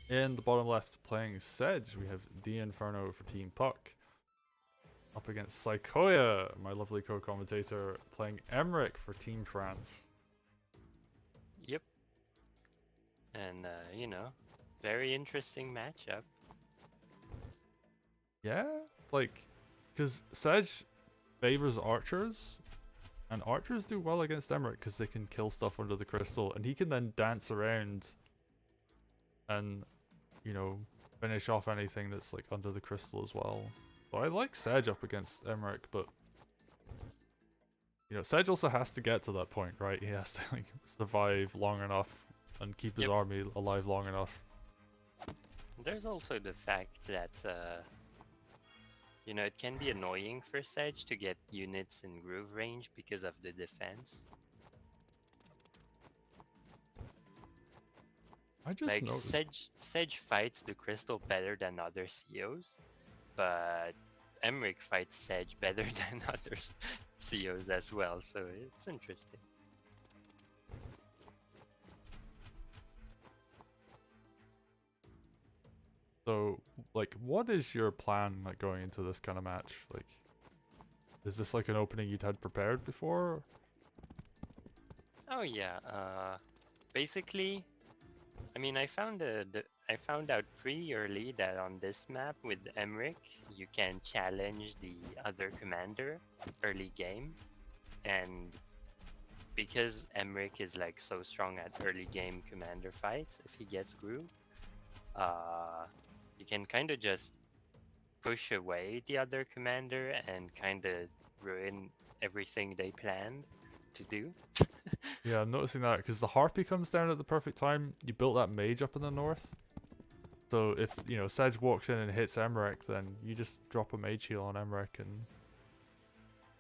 In the bottom left, playing Sedge, we have dinferno for Team Puck. Up against Saikoya, my lovely co-commentator, playing Emeric for Team France. Yep. And, very interesting matchup. Yeah, like, because Sedge favors archers, and archers do well against Emeric because they can kill stuff under the crystal, and he can then dance around and, finish off anything that's like under the crystal as well. But I like Sedge up against Emeric, but Sedge also has to get to that point, right? He has to like survive long enough and keep his Yep. army alive long enough. There's also the fact that, it can be annoying for Sedge to get units in groove range because of the defense. I just Like, noticed. Sedge fights the crystal better than other COs, but Emeric fights Sedge better than other COs as well, so it's interesting. So, like, what is your plan like going into this kind of match? Like, is this like an opening you'd had prepared before? Oh yeah, basically, I mean, I found out pretty early that on this map with Emeric, you can challenge the other commander early game, and because Emeric is like so strong at early game commander fights, if he gets groove, uh, you can kind of just push away the other commander and kind of ruin everything they planned to do. Yeah, I'm noticing that because the Harpy comes down at the perfect time. You built that mage up in the north. So if, Sedge walks in and hits Emeric, then you just drop a mage heal on Emeric and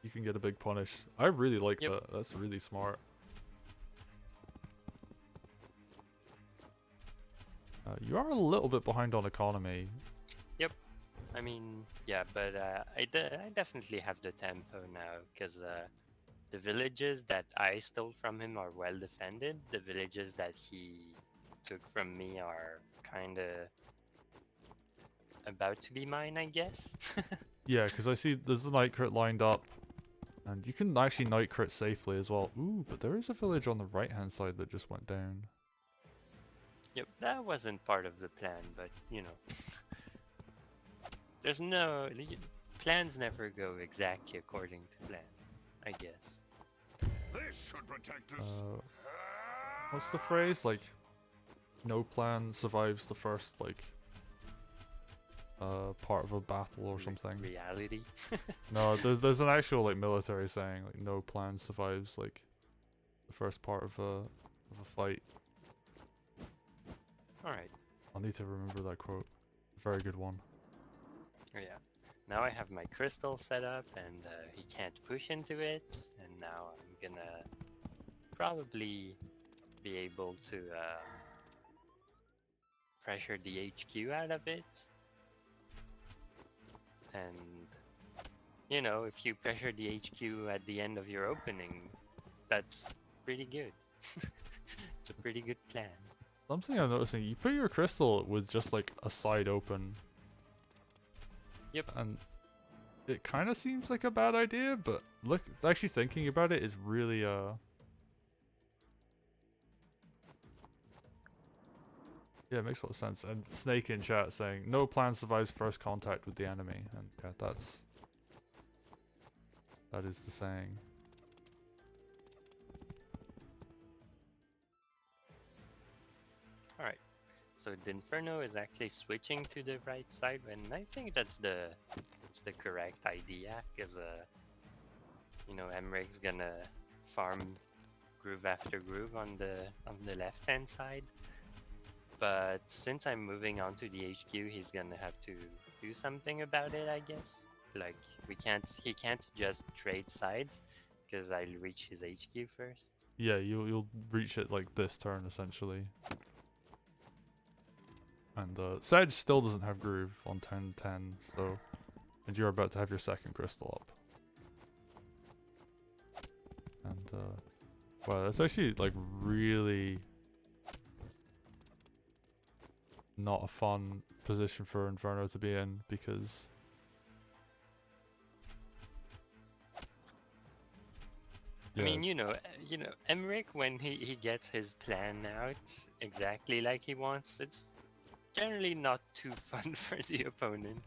you can get a big punish. I really like Yep. that. That's really smart. You are a little bit behind on economy. Yep. I mean, yeah, but I definitely have the tempo now because the villages that I stole from him are well defended. The villages that he took from me are kind of about to be mine, I guess. Yeah, because I see there's a night crit lined up. And you can actually night crit safely as well. Ooh, but there is a village on the right hand side that just went down. Yep, that wasn't part of the plan, but there's no plans never go exactly according to plan, I guess. This should protect us. What's the phrase? Like, no plan survives the first, like, part of a battle or something. Reality. No, there's an actual, like, military saying, like, no plan survives, like, the first part of a fight. Alright. I'll need to remember that quote. Very good one. Yeah. Now I have my crystal set up and he can't push into it. And now I'm gonna probably be able to pressure the HQ out of it. And, if you pressure the HQ at the end of your opening, that's pretty good. It's a pretty good plan. Something I'm noticing, you put your crystal with just, like, a side open. Yep. And it kind of seems like a bad idea, but look, actually thinking about it is really, yeah, it makes a lot of sense. And Snake in chat saying, no plan survives first contact with the enemy. And yeah, that is the saying. Alright. So Dinferno is actually switching to the right side, and I think that's the correct idea, because Emeric's gonna farm groove after groove on the left hand side. But since I'm moving on to the HQ, he's gonna have to do something about it, I guess. Like he can't just trade sides, because I'll reach his HQ first. Yeah, you'll reach it like this turn essentially. And Sedge still doesn't have groove on 10-10, so and you're about to have your second crystal up. And wow, that's actually like really not a fun position for Inferno to be in because I mean, Emeric, when he gets his plan out exactly like he wants, it's generally not too fun for the opponent.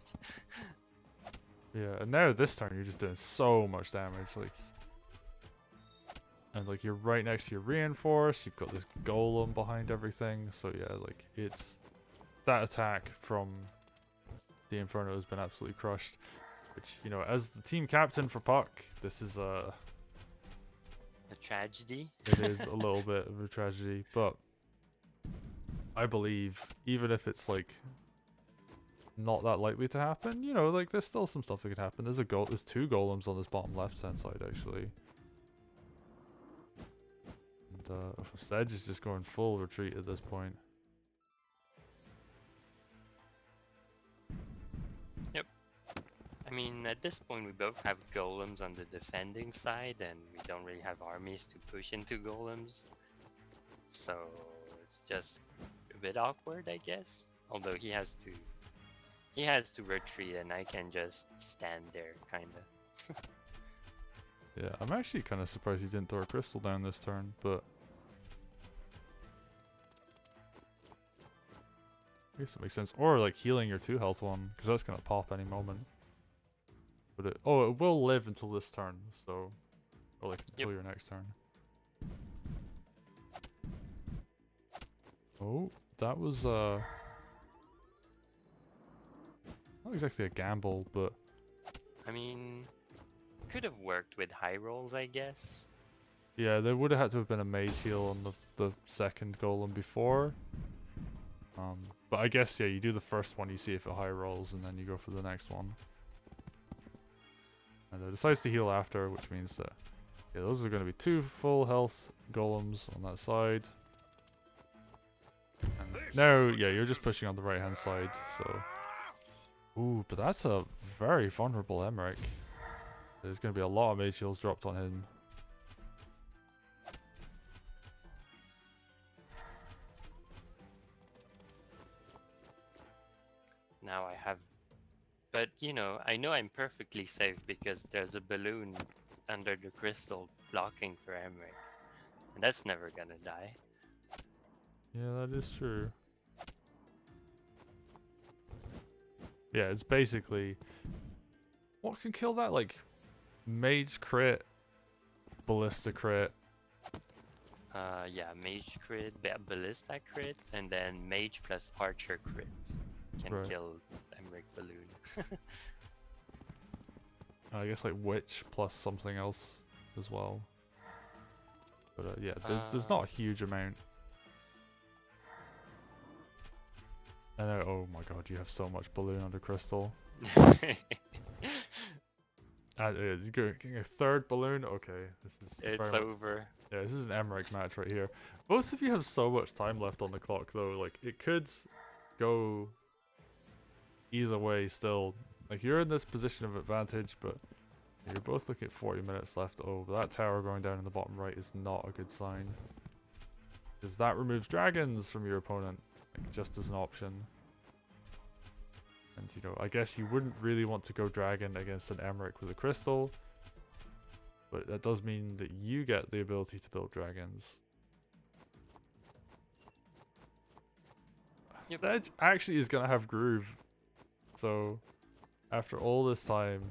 yeah, and now this turn you're just doing so much damage, like, and like you're right next to your reinforce, you've got this golem behind everything, so yeah, like it's that attack from the Inferno has been absolutely crushed. Which, you know, as the team captain for Puck, this is A tragedy. it is a little bit of a tragedy, but I believe even if it's like not that likely to happen, you know, like there's still some stuff that could happen. There's two golems on this bottom left hand side actually. And Sedge is just going full retreat at this point. Yep. I mean, at this point we both have golems on the defending side, and we don't really have armies to push into golems. So it's just a bit awkward, I guess. Although he has to retreat, and I can just stand there, kinda. Yeah, I'm actually kind of surprised he didn't throw a crystal down this turn, but I guess it makes sense. Or like healing your 2 health one, because that's gonna pop any moment. But it will live until this turn, so or like until your next turn. Oh, that was not exactly a gamble, but I mean, could have worked with high rolls, I guess. yeah, there would have had to have been a mage heal on the second golem before. But I guess yeah, you do the first one, you see if it high rolls, and then you go for the next one. And it decides to heal after, which means that yeah, those are going to be 2 full health golems on that side. And now, yeah, you're just pushing on the right hand side, so. Ooh, but that's a very vulnerable Emeric. There's going to be a lot of mage heals dropped on him. Now I have, but I know I'm perfectly safe because there's a balloon under the crystal blocking for Emeric, and that's never gonna die. Yeah, that is true. Yeah, it's basically what can kill that? Like mage crit, ballista crit. Yeah, mage crit, ballista crit, and then mage plus archer crit can Right. kill Emeric balloon. I guess like witch plus something else as well. But yeah, there's not a huge amount. I know. Oh my god, you have so much balloon under crystal. You're getting a 3rd balloon. Okay, this is. It's over. Yeah, this is an Emeric match right here. Both of you have so much time left on the clock, though. Like it could go either way. Still, like you're in this position of advantage, but you're both looking at 40 minutes left. Oh, that tower going down in the bottom right is not a good sign, because that removes dragons from your opponent, like, just as an option. And you know, I guess you wouldn't really want to go dragon against an Emeric with a crystal, but that does mean that you get the ability to build dragons. Yep. Sedge actually is going to have Groove, so after all this time,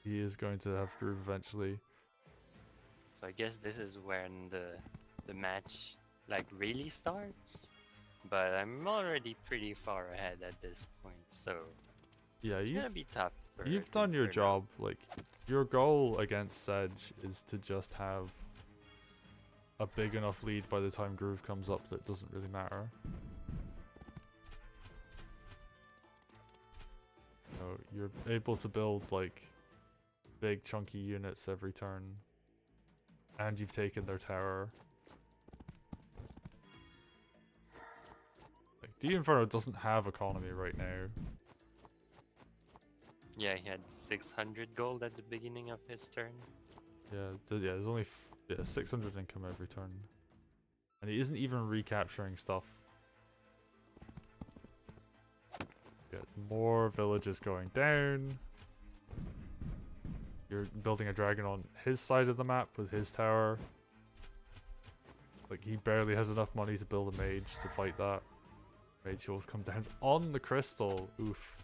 he is going to have Groove eventually. So I guess this is when the match like really starts, but I'm already pretty far ahead at this point, so Yeah, it's gonna be tough. you've done your job. Like, your goal against Sedge is to just have a big enough lead by the time Groove comes up that it doesn't really matter. So you're able to build like big chunky units every turn, and you've taken their tower. Like, Dinferno doesn't have economy right now. Yeah, he had 600 gold at the beginning of his turn. Yeah, there's only 600 income every turn, and he isn't even recapturing stuff. more villages going down. You're building a dragon on his side of the map with his tower. Like, he barely has enough money to build a mage to fight that. Mage heals come down on the crystal. Oof.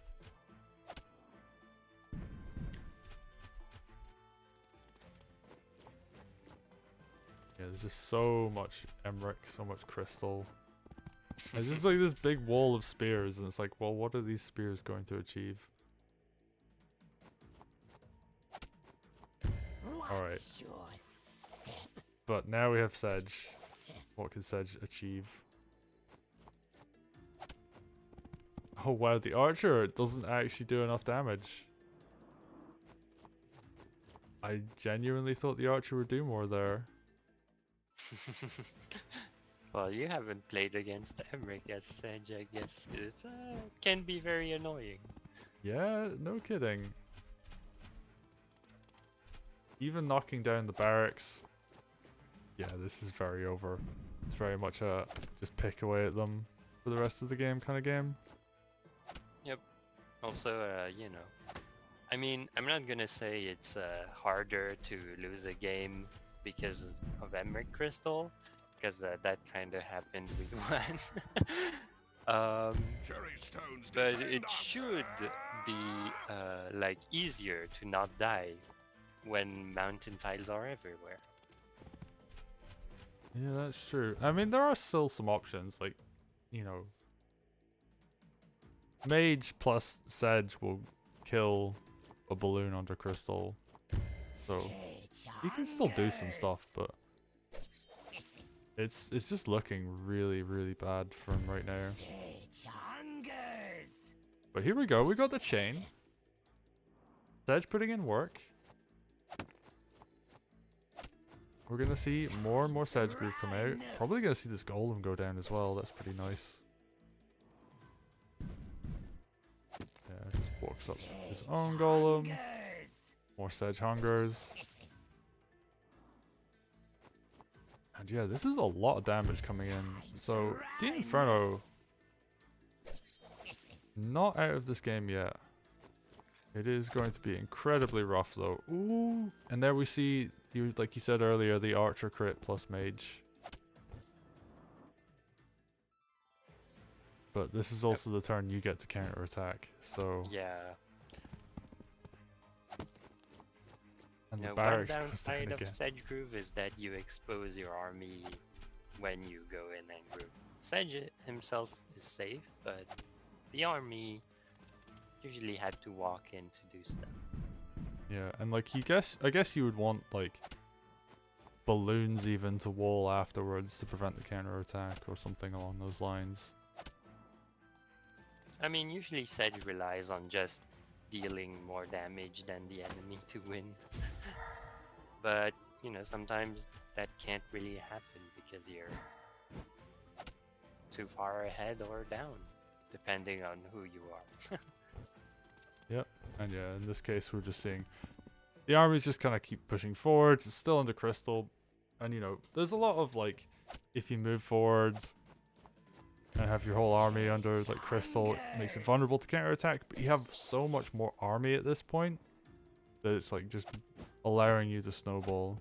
Yeah, there's just so much Emeric, so much crystal. It's just like this big wall of spears, and it's like, well, what are these spears going to achieve? Alright. But now we have Sedge. What can Sedge achieve? Oh wow, the archer doesn't actually do enough damage. I genuinely thought the archer would do more there. Well, you haven't played against Emeric as Sedge, I guess. It can be very annoying. Yeah, no kidding. Even knocking down the barracks. Yeah, this is very over. It's very much a just pick away at them for the rest of the game kind of game. Yep. Also, you know, I mean, I'm not gonna say it's harder to lose a game because of Emeric Crystal, because that kind of happened with one. Cherry stones But defend it us. should be like easier to not die when mountain tiles are everywhere. Yeah, that's true. I mean, there are still some options, like, you know, Mage plus Sedge will kill a balloon under crystal, so you can still do some stuff, but it's just looking really, really bad for him right now. But here we go, we got the chain. Sedge putting in work. We're gonna see more and more Sedge Groove come out. Probably gonna see this golem go down as well. That's pretty nice. Yeah, just walks up his own golem. More Sedge hungers. And yeah, this is a lot of damage coming in. So, dinferno not out of this game yet. It is going to be incredibly rough though. Ooh! And there we see, you like you said earlier, the archer crit plus mage. But this is also the turn you get to counter attack. So Yeah. and the One barracks goes downside down of again. Sedge Groove is that you expose your army when you go in and group. Sedge himself is safe, but the army usually had to walk in to do stuff. Yeah, and like I guess you would want like balloons even to wall afterwards to prevent the counter attack or something along those lines. I mean, usually Sedge relies on just dealing more damage than the enemy to win. But, you know, sometimes that can't really happen because you're too far ahead or down, depending on who you are. Yep, and yeah, in this case we're just seeing the armies just kind of keep pushing forward. It's still under crystal, and you know, there's a lot of like, if you move forwards and have your whole army under like crystal, it makes it vulnerable to counterattack, but you have so much more army at this point that it's like just allowing you to snowball.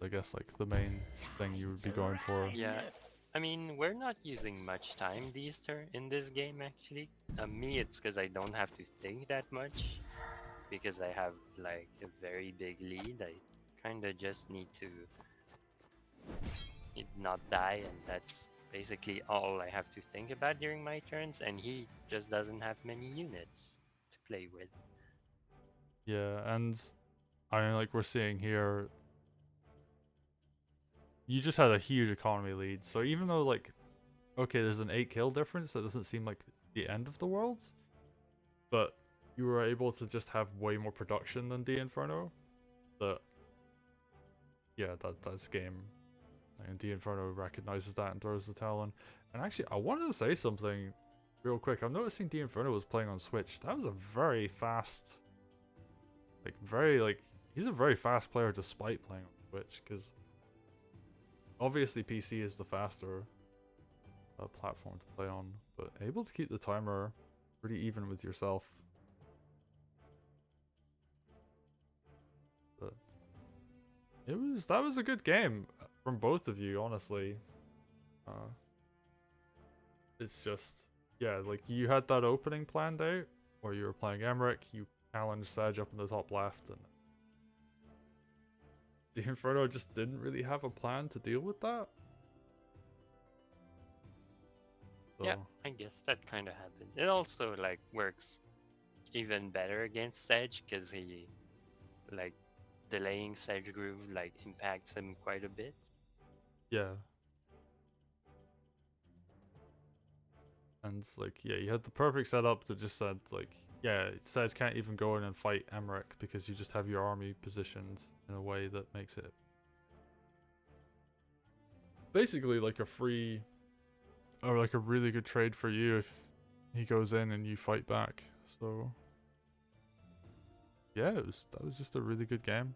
I guess like the main thing you would be going for. Yeah, I mean, we're not using much time in this game actually. Me, it's because I don't have to think that much, because I have like a very big lead. I kind of just need to not die, and that's basically all I have to think about during my turns, and he just doesn't have many units to play with. Yeah, and I mean, like we're seeing here, you just had a huge economy lead. So even though like, okay, there's an 8 kill difference, that doesn't seem like the end of the world, but you were able to just have way more production than dinferno. That, yeah, that's game. And dinferno recognizes that and throws the towel in. And actually, I wanted to say something real quick. I'm noticing dinferno was playing on Switch. That was a very fast, he's a very fast player despite playing on Switch, because obviously PC is the faster platform to play on, but able to keep the timer pretty even with yourself. But that was a good game from both of you, honestly. It's just, yeah, like you had that opening planned out where you were playing Emeric, you challenged Sedge up in the top left, and dinferno just didn't really have a plan to deal with that. So, Yeah, I guess that kind of happens. It also like works even better against Sedge because he like delaying Sedge groove like impacts him quite a bit. yeah. And like, yeah, you had the perfect setup that just said like, yeah, Sedge can't even go in and fight Emeric because you just have your army positioned in a way that makes it basically like a free or like a really good trade for you if he goes in and you fight back. So yeah, that was just a really good game.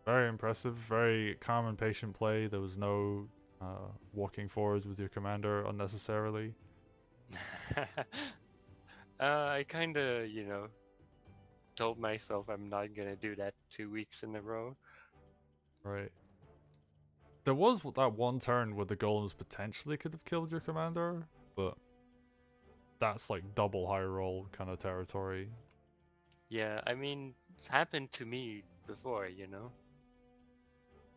Very impressive, very calm and patient play. There was no walking forwards with your commander unnecessarily. I kind of, told myself I'm not gonna do that 2 weeks in a row. Right. There was that one turn where the golems potentially could have killed your commander, but that's like double high roll kind of territory. Yeah, I mean, it's happened to me before,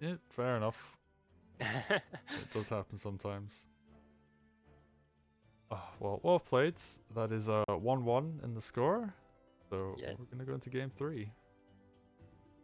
Yeah, fair enough. It does happen sometimes. Well played. That is 1-1 in the score. So Yeah. we're gonna go into game 3.